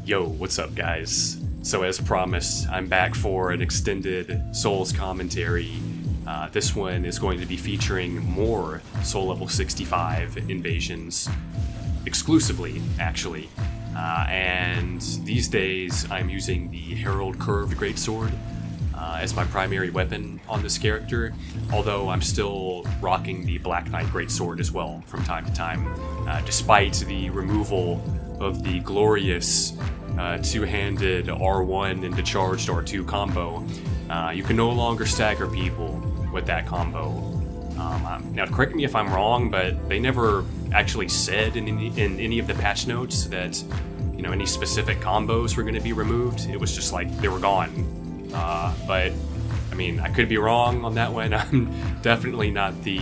Yo, what's up, guys? So as promised, I'm back for an extended Souls commentary. This one is going to be featuring more Soul Level 65 invasions, exclusively, actually. And these days, I'm using the Herald Curved Greatsword as my primary weapon on this character, although I'm still rocking the Black Knight Greatsword as well from time to time, despite the removal of the glorious two-handed R1 into charged R2 combo. You can no longer stagger people with that combo. Now, correct me if I'm wrong, but they never actually said in any of the patch notes that any specific combos were going to be removed. It was just like they were gone. But I mean, I could be wrong on that one. I'm definitely not the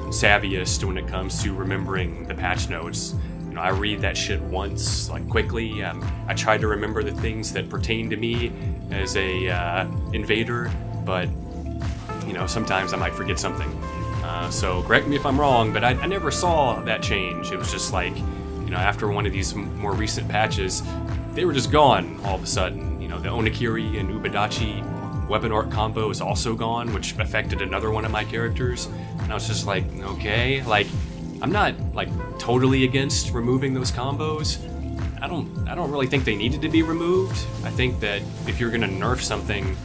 savviest when it comes to remembering the patch notes. I read that shit once, like quickly. I try to remember the things that pertain to me as a invader, but sometimes I might forget something. So correct me if I'm wrong, but I never saw that change. It was just like, after one of these more recent patches, they were just gone all of a sudden. The Onigiri and Ubadachi weapon art combo is also gone, which affected another one of my characters. And I was just like, okay, like, I'm not like totally against removing those combos. I don't really think they needed to be removed. I think that if you're gonna nerf something,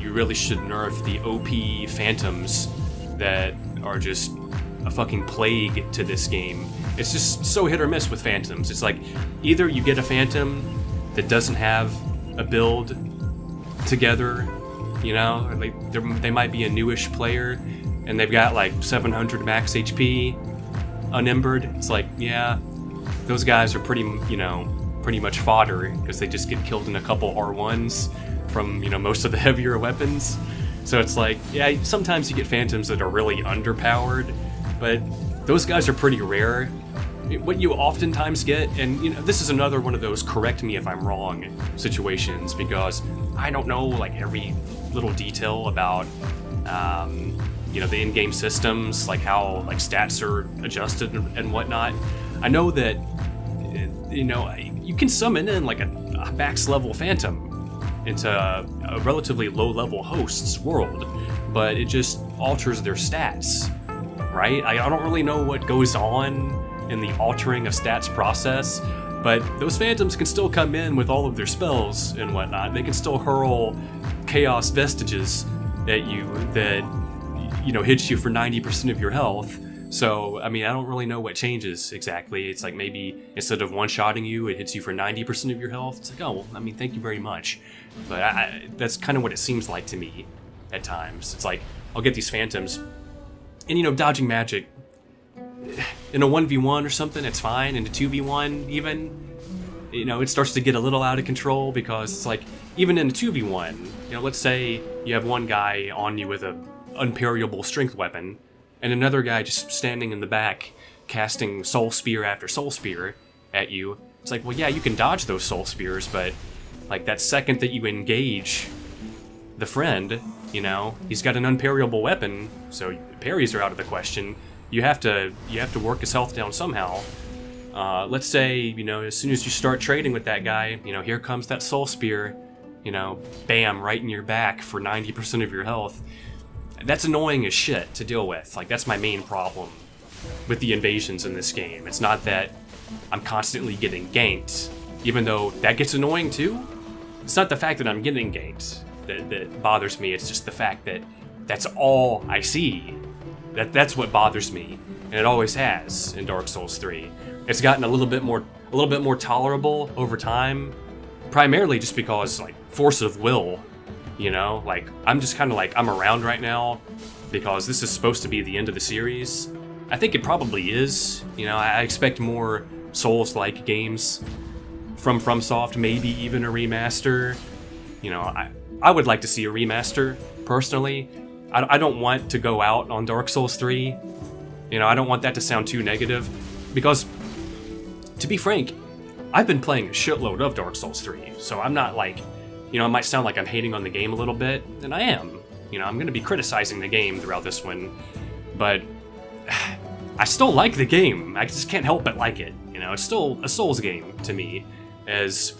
you really should nerf the OP phantoms that are just a fucking plague to this game. It's just so hit or miss with phantoms. It's like either you get a phantom that doesn't have a build together, they might be a newish player and they've got like 700 max HP unembered. It's like, yeah, those guys are pretty much fodder because they just get killed in a couple R1s from, most of the heavier weapons. So it's like, yeah, sometimes you get phantoms that are really underpowered, but those guys are pretty rare. What you oftentimes get, and this is another one of those correct me if I'm wrong situations, because I don't know like every little detail about the in-game systems, like how like stats are adjusted and whatnot. I know that you can summon in like a max level phantom into a relatively low level host's world, but it just alters their stats, right? I don't really know what goes on in the altering of stats process, but those phantoms can still come in with all of their spells and whatnot. They can still hurl chaos vestiges at you that hits you for 90% of your health. So I mean, I don't really know what changes exactly. It's like maybe instead of one-shotting you, it hits you for 90% of your health. It's like, oh well, I mean, thank you very much. But that's kind of what it seems like to me at times. It's like I'll get these phantoms, and dodging magic in a 1v1 or something, it's fine. In a 2v1 even, it starts to get a little out of control, because it's like, even in a 2v1, let's say you have one guy on you with a unparryable strength weapon, and another guy just standing in the back casting soul spear after soul spear at you. It's like, well, yeah, you can dodge those soul spears, but like that second that you engage the friend, he's got an unparryable weapon, so parries are out of the question. You have to work his health down somehow. Let's say, as soon as you start trading with that guy, here comes that soul spear, bam, right in your back for 90% of your health. That's annoying as shit to deal with. Like, that's my main problem with the invasions in this game. It's not that I'm constantly getting ganked, even though that gets annoying too. It's not the fact that I'm getting ganked that bothers me. It's just the fact that that's all I see. That's what bothers me, and it always has in Dark Souls 3. It's gotten a little bit more tolerable over time, primarily just because like force of will, like I'm just kind of like I'm around right now because this is supposed to be the end of the series. I think it probably is. I expect more Souls-like games from FromSoft, maybe even a remaster. I would like to see a remaster personally. I don't want to go out on Dark Souls 3. I don't want that to sound too negative, because, to be frank, I've been playing a shitload of Dark Souls 3, so I'm not like, it might sound like I'm hating on the game a little bit, and I am. I'm going to be criticizing the game throughout this one, but I still like the game. I just can't help but like it. It's still a Souls game to me. as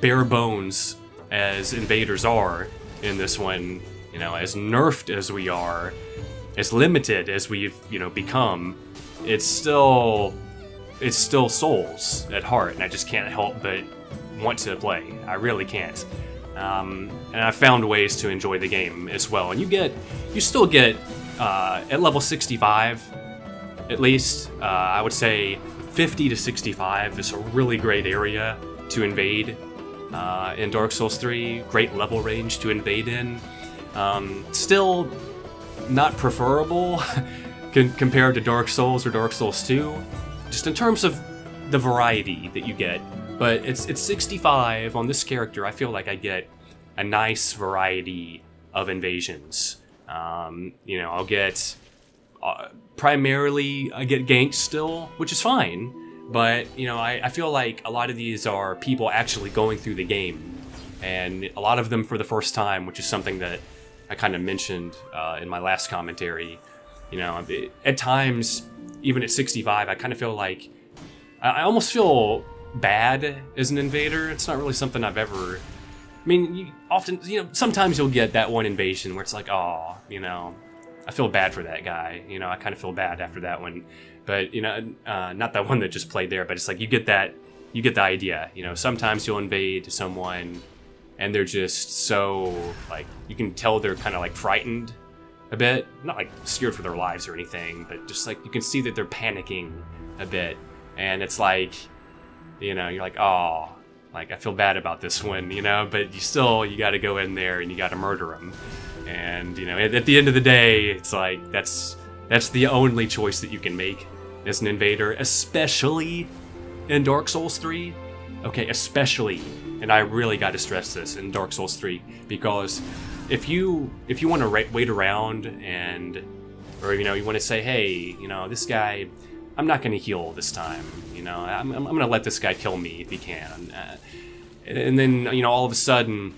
bare bones as invaders are in this one, as nerfed as we are, as limited as we've, become, it's still Souls at heart, and I just can't help but want to play. I really can't. And I found ways to enjoy the game as well. And you still get at level 65, at least, I would say 50 to 65 is a really great area to invade in Dark Souls 3. Great level range to invade in. Still not preferable compared to Dark Souls or Dark Souls 2, just in terms of the variety that you get. But it's 65 on this character. I feel like I get a nice variety of invasions. I'll get primarily I get ganked still, which is fine. But I feel like a lot of these are people actually going through the game, and a lot of them for the first time, which is something that I kind of mentioned in my last commentary. At times, even at 65, I kind of feel like I almost feel bad as an invader. It's not really something I've ever. I mean, sometimes you'll get that one invasion where it's like, oh, I feel bad for that guy. I kind of feel bad after that one, but not that one that just played there. But it's like you get the idea. Sometimes you'll invade someone, and they're just so like you can tell they're kind of like frightened a bit, not like scared for their lives or anything, but just like you can see that they're panicking a bit, and it's like, you're like, oh, like I feel bad about this one, but you got to go in there and you got to murder them, and at the end of the day, it's like that's the only choice that you can make as an invader, especially in Dark Souls 3. Okay, especially, and I really got to stress this in Dark Souls 3, because if you want to wait around or you want to say, hey, this guy, I'm not going to heal this time, I'm going to let this guy kill me if he can, and then all of a sudden,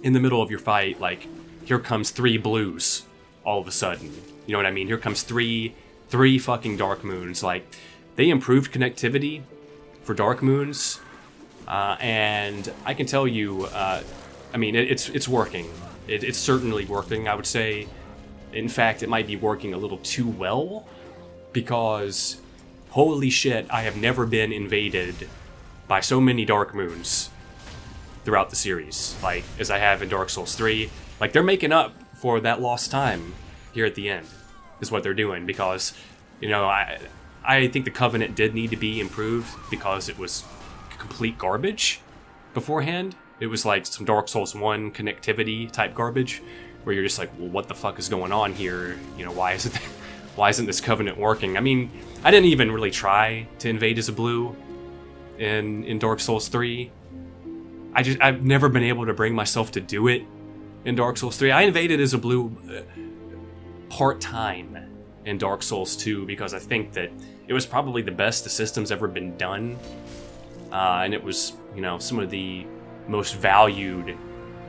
in the middle of your fight, like here comes 3 blues, all of a sudden, you know what I mean? Here comes three fucking Darkmoons. Like they improved connectivity for Darkmoons, and I can tell you, it's working. It's certainly working, I would say. In fact, it might be working a little too well, because holy shit, I have never been invaded by so many Darkmoons throughout the series, like as I have in Dark Souls 3. Like they're making up for that lost time here at the end, is what they're doing, because I think the Covenant did need to be improved because it was complete garbage beforehand. It was like some Dark Souls 1 connectivity type garbage, where you're just like, well, what the fuck is going on here? Why isn't this Covenant working? I mean, I didn't even really try to invade as a blue in Dark Souls 3. I've never been able to bring myself to do it in Dark Souls 3. I invaded as a blue part-time in Dark Souls 2, because I think that it was probably the best the system's ever been done. And it was, some of the most valued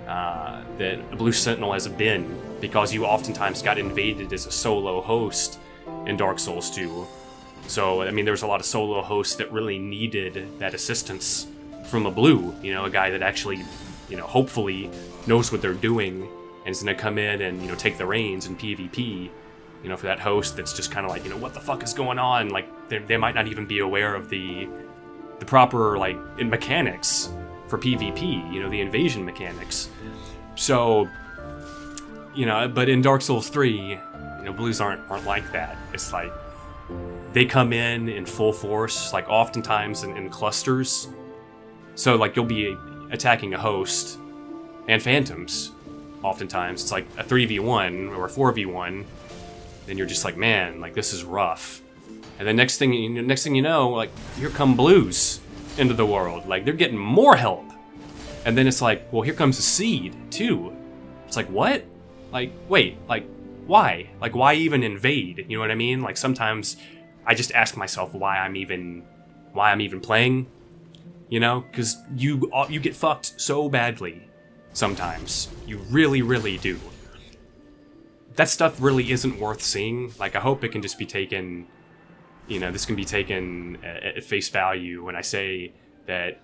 that a Blue Sentinel has been, because you oftentimes got invaded as a solo host in Dark Souls 2. So, I mean, there was a lot of solo hosts that really needed that assistance from a blue, a guy that actually, hopefully knows what they're doing and is going to come in and, take the reins in PvP, for that host that's just kind of like, what the fuck is going on? Like, they might not even be aware of the proper, like, mechanics for PvP, the invasion mechanics. So, but in Dark Souls 3, blues aren't like that. It's like, they come in full force, like oftentimes in clusters. So like you'll be attacking a host and phantoms. Oftentimes it's like a 3v1 or a 4v1, and you're just like, man, like this is rough. And then next thing you know, like here come blues into the world. Like they're getting more help. And then it's like, well, here comes a seed too. It's like, what? Like, wait, like why? Like why even invade? You know what I mean? Like sometimes I just ask myself why I'm even playing, because you get fucked so badly sometimes. You really, really do. That stuff really isn't worth seeing. Like I hope it can just be taken you know, this can be taken at face value when I say that,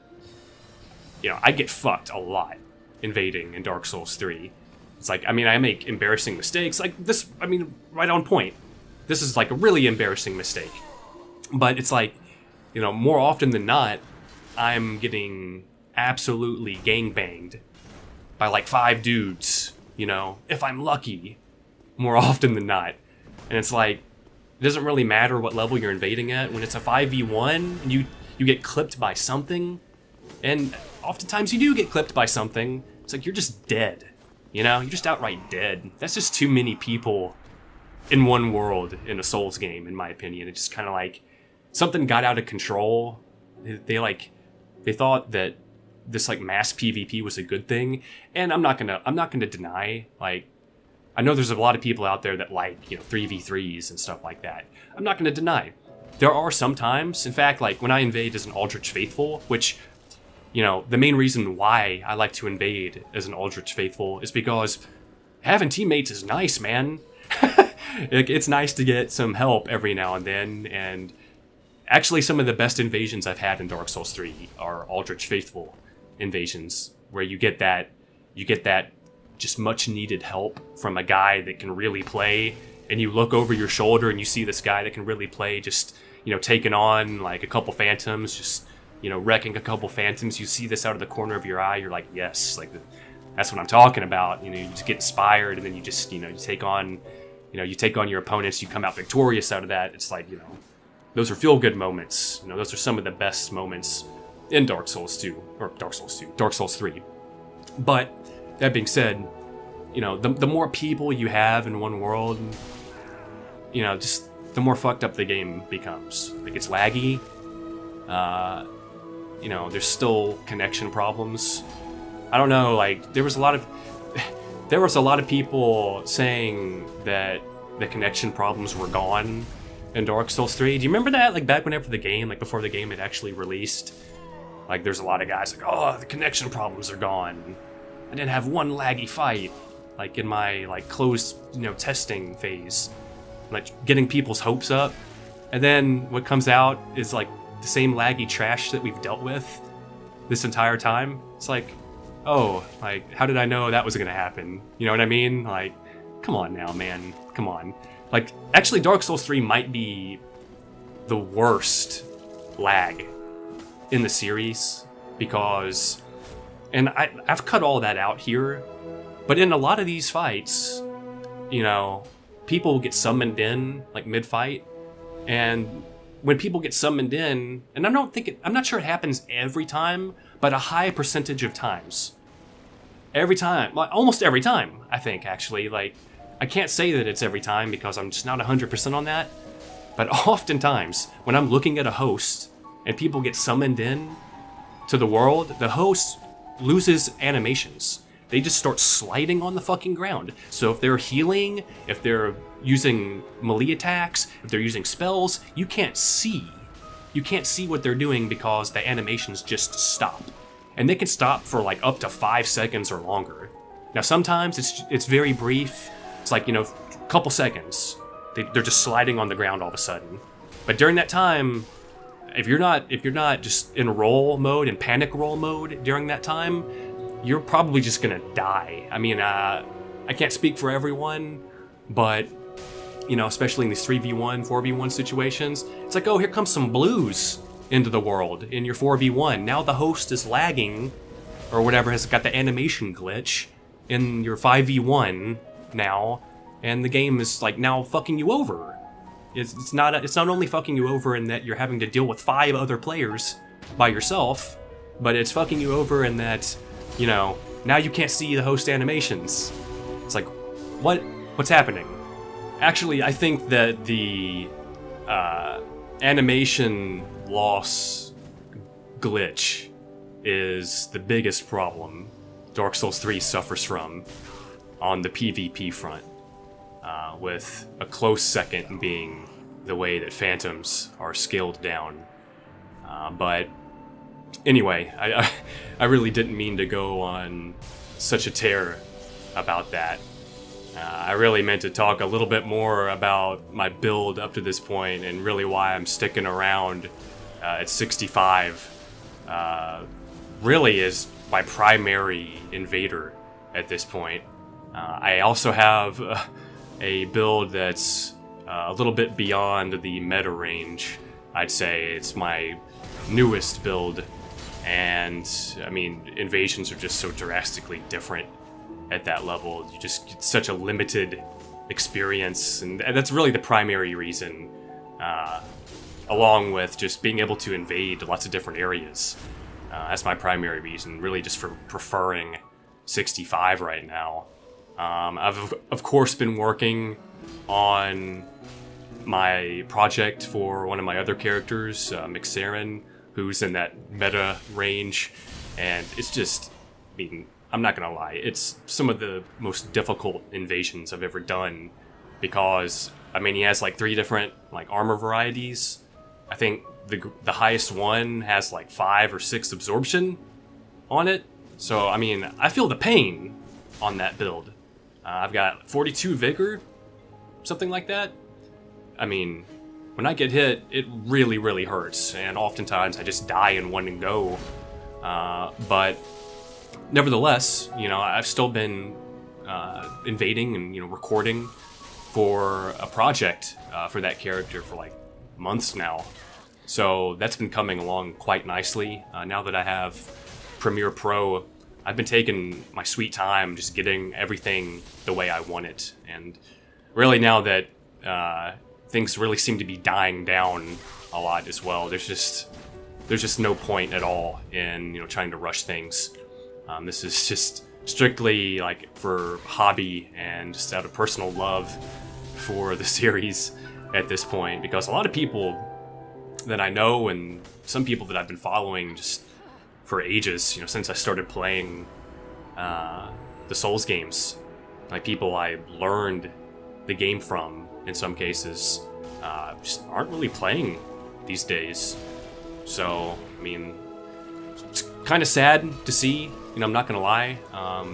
you know, I get fucked a lot invading in Dark Souls 3. It's like, I mean, I make embarrassing mistakes. Like this, I mean, right on point. This is like a really embarrassing mistake. But it's like, you know, more often than not, I'm getting absolutely gangbanged by like 5 dudes, you know, if I'm lucky, more often than not. And it's like, it doesn't really matter what level you're invading at. When it's a 5v1 and you get clipped by something, and oftentimes you do get clipped by something, it's like you're just dead. You know, you're just outright dead. That's just too many people in one world in a Souls game, in my opinion. It's just kind of like something got out of control. They thought that this like mass PvP was a good thing, and I'm not gonna deny, like, I know there's a lot of people out there that like, you know, 3v3s and stuff like that. I'm not gonna deny there are some times. In fact, like when I invade as an Aldrich Faithful, which, you know, the main reason why I like to invade as an Aldrich Faithful is because having teammates is nice, man. It's nice to get some help every now and then, and actually some of the best invasions I've had in Dark Souls 3 are Aldrich Faithful invasions, where you get that just much needed help from a guy that can really play, and you look over your shoulder and you see this guy that can really play just, you know, taking on like a couple phantoms, just, you know, wrecking a couple phantoms. You see this out of the corner of your eye, you're like, yes, like that's what I'm talking about. You know, you just get inspired, and then you just, you know, you take on your opponents, you come out victorious out of that. It's like, you know, those are feel-good moments. You know, those are some of the best moments in Dark Souls 3. But that being said, you know, the more people you have in one world, you know, just the more fucked up the game becomes. Like, it's laggy. You know, there's still connection problems. I don't know, like, there was a lot of people saying that the connection problems were gone in Dark Souls 3. Do you remember that? Like, back whenever the game, like, before the game had actually released, like, there's a lot of guys like, oh, the connection problems are gone. I didn't have one laggy fight, like, in my, like, closed, you know, testing phase. Like, getting people's hopes up. And then what comes out is, like, the same laggy trash that we've dealt with this entire time. It's like, oh, like, how did I know that was gonna happen? You know what I mean? Like, come on now, man. Come on. Like, actually, Dark Souls 3 might be the worst lag in the series, because, and I've cut all that out here, but in a lot of these fights, you know, people get summoned in, like, mid-fight, and when people get summoned in, and I'm not sure it happens every time, but a high percentage of times. Every time, like, almost every time, I think, actually. Like, I can't say that it's every time because I'm just not 100% on that, but oftentimes, when I'm looking at a host and people get summoned in to the world, the host loses animations. They just start sliding on the fucking ground. So if they're healing, if they're using melee attacks, if they're using spells, you can't see. You can't see what they're doing because the animations just stop. And they can stop for like up to 5 seconds or longer. Now sometimes it's very brief. It's like, you know, a couple seconds. They're just sliding on the ground all of a sudden. But during that time, if you're not just in roll mode, in panic roll mode during that time, you're probably just gonna die. I mean, I can't speak for everyone, but, you know, especially in these 3v1, 4v1 situations, it's like, oh, here comes some blues into the world in your 4v1. Now the host is lagging, or whatever, has got the animation glitch in your 5v1 now, and the game is, like, now fucking you over. It's not only fucking you over in that you're having to deal with 5 other players by yourself, but it's fucking you over in that, you know, now you can't see the host animations. It's like, what's happening? Actually, I think that the animation loss glitch is the biggest problem Dark Souls 3 suffers from on the PvP front, with a close second being the way that phantoms are scaled down. But anyway, I really didn't mean to go on such a tear about that. I really meant to talk a little bit more about my build up to this point and really why I'm sticking around at 65. Really is my primary invader at this point. I also have a build that's a little bit beyond the meta range. I'd say it's my newest build, and I mean, invasions are just so drastically different at that level. You just get such a limited experience, and that's really the primary reason, along with just being able to invade lots of different areas. That's my primary reason, really just for preferring 65 right now. I've of course been working on my project for one of my other characters, McSaren, who's in that meta range, and it's just, I mean, I'm not gonna lie, it's some of the most difficult invasions I've ever done, because, I mean, he has like 3 different like armor varieties. I think the highest one has like 5 or 6 absorption on it, so I mean, I feel the pain on that build. I've got 42 vigor, something like that. I mean, when I get hit, it really, really hurts, and oftentimes I just die in one go. But nevertheless, you know, I've still been invading and, you know, recording for a project for that character for like months now. So that's been coming along quite nicely. Now that I have Premiere Pro, I've been taking my sweet time just getting everything the way I want it. And really now that things really seem to be dying down a lot as well, there's just no point at all in, you know, trying to rush things. This is just strictly like for hobby and just out of personal love for the series at this point, because a lot of people that I know and some people that I've been following just for ages, you know, since I started playing the Souls games, like people I learned the game from in some cases, just aren't really playing these days. So, I mean, it's kind of sad to see, you know, I'm not gonna lie.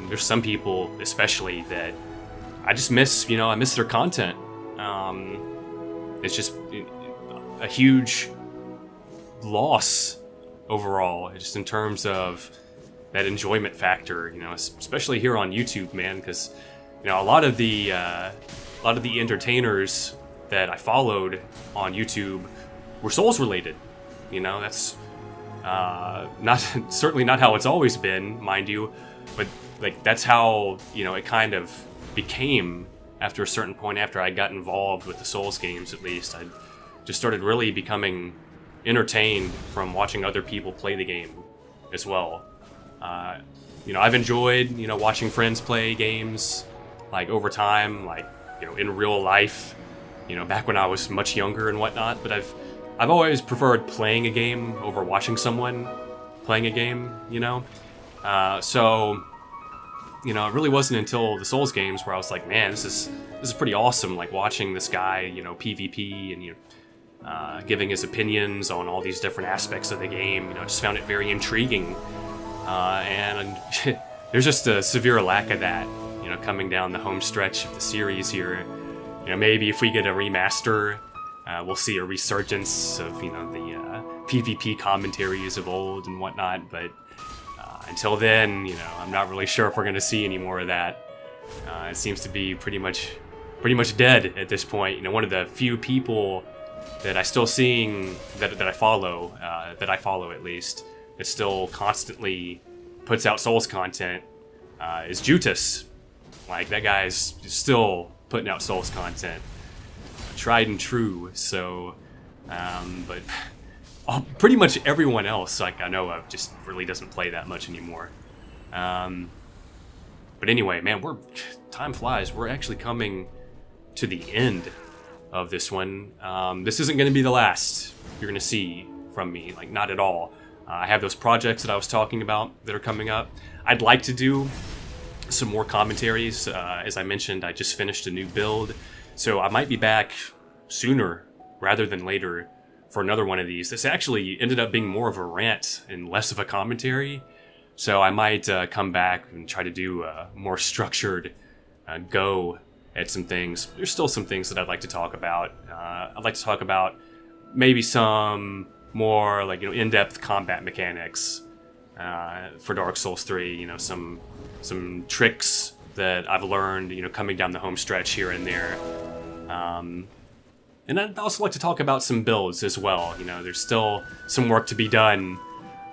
There's some people especially that I just miss, you know, I miss their content. It's just a huge loss overall, just in terms of that enjoyment factor, you know, especially here on YouTube, man, because, you know, a lot of the entertainers that I followed on YouTube were Souls related. You know, that's certainly not how it's always been, mind you, but like that's how, you know, it kind of became after a certain point. After I got involved with the Souls games, at least, I just started really becoming entertained from watching other people play the game as well. You know, I've enjoyed, you know, watching friends play games like over time, like, you know, in real life, you know, back when I was much younger and whatnot, but I've always preferred playing a game over watching someone playing a game, you know? So, you know, it really wasn't until the Souls games where I was like, man, this is pretty awesome, like watching this guy, you know, PvP and, you know, giving his opinions on all these different aspects of the game. You know, I just found it very intriguing. And there's just a severe lack of that, you know, coming down the home stretch of the series here. You know, maybe if we get a remaster, we'll see a resurgence of, you know, the PvP commentaries of old and whatnot, but until then, you know, I'm not really sure if we're going to see any more of that. It seems to be pretty much dead at this point. You know, one of the few people that I still seeing that I follow at least, that still constantly puts out Souls content is Jutas. Like, that guy's still putting out Souls content, tried and true. So, but pretty much everyone else, like, I know of, just really doesn't play that much anymore. But anyway, man, time flies. We're actually coming to the end of this one. This isn't going to be the last you're going to see from me, like, not at all. I have those projects that I was talking about that are coming up. I'd like to do some more commentaries. As I mentioned, I just finished a new build, so I might be back sooner rather than later for another one of these. This actually ended up being more of a rant and less of a commentary, so I might come back and try to do a more structured go at some things. There's still some things that I'd like to talk about. I'd like to talk about maybe some more like, you know, in-depth combat mechanics for Dark Souls 3. You know, some tricks that I've learned, you know, coming down the home stretch here and there. And I'd also like to talk about some builds as well. You know, there's still some work to be done.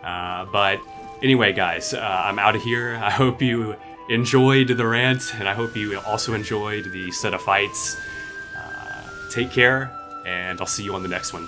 But anyway, guys, I'm out of here. I hope you enjoyed the rant, and I hope you also enjoyed the set of fights. Take care, and I'll see you on the next one.